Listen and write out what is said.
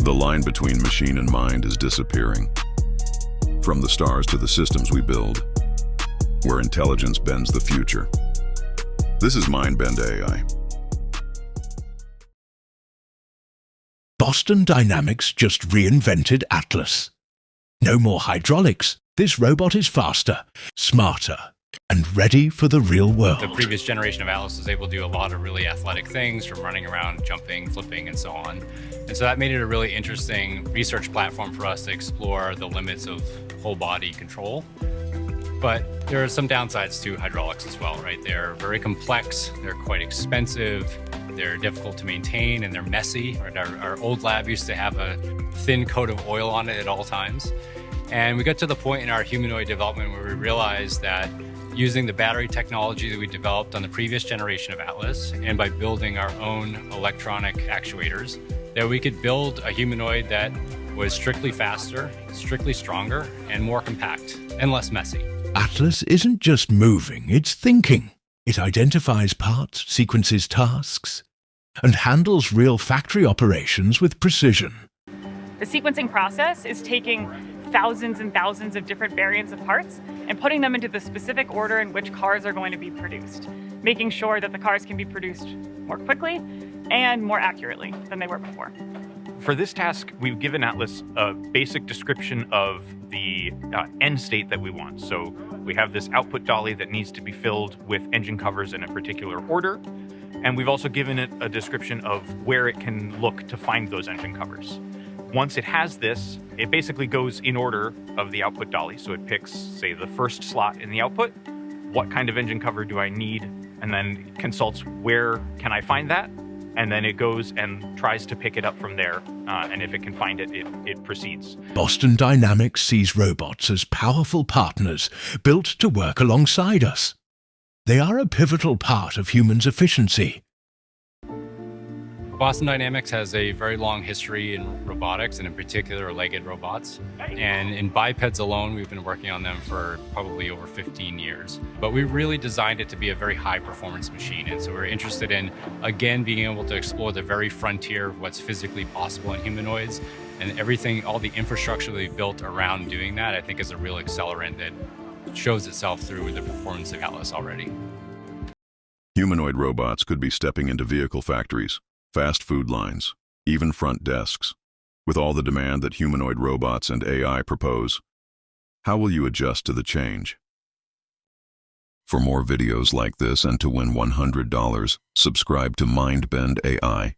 The line between machine and mind is disappearing. From the stars to the systems we build, where intelligence bends the future. This is MindBend AI. Boston Dynamics just reinvented Atlas. No more hydraulics. This robot is faster, smarter, and ready for the real world. The previous generation of Atlas was able to do a lot of really athletic things, from running around, jumping, flipping, and so on. And so that made it a really interesting research platform for us to explore the limits of whole body control. But there are some downsides to hydraulics as well, right? They're very complex, they're quite expensive, they're difficult to maintain, and they're messy. Right? Our old lab used to have a thin coat of oil on it at all times. And we got to the point in our humanoid development where we realized that using the battery technology that we developed on the previous generation of Atlas, and by building our own electronic actuators, that we could build a humanoid that was strictly faster, strictly stronger, and more compact, and less messy. Atlas isn't just moving, it's thinking. It identifies parts, sequences tasks, and handles real factory operations with precision. The sequencing process is taking thousands and thousands of different variants of parts and putting them into the specific order in which cars are going to be produced, making sure that the cars can be produced more quickly and more accurately than they were before. For this task, we've given Atlas a basic description of the end state that we want. So we have this output dolly that needs to be filled with engine covers in a particular order. And we've also given it a description of where it can look to find those engine covers. Once it has this, it basically goes in order of the output dolly. So it picks, say, the first slot in the output. What kind of engine cover do I need? And then consults where can I find that? And then it goes and tries to pick it up from there. And if it can find it, it proceeds. Boston Dynamics sees robots as powerful partners built to work alongside us. They are a pivotal part of humans' efficiency. Boston Dynamics has a very long history in robotics, and in particular legged robots. And in bipeds alone, we've been working on them for probably over 15 years. But we really designed it to be a very high performance machine. And so we're interested in, again, being able to explore the very frontier of what's physically possible in humanoids. And everything, all the infrastructure that we've built around doing that, I think is a real accelerant that shows itself through the performance of Atlas already. Humanoid robots could be stepping into vehicle factories, fast food lines, even front desks. With all the demand that humanoid robots and AI propose, how will you adjust to the change? For more videos like this and to win $100, subscribe to MindBend AI.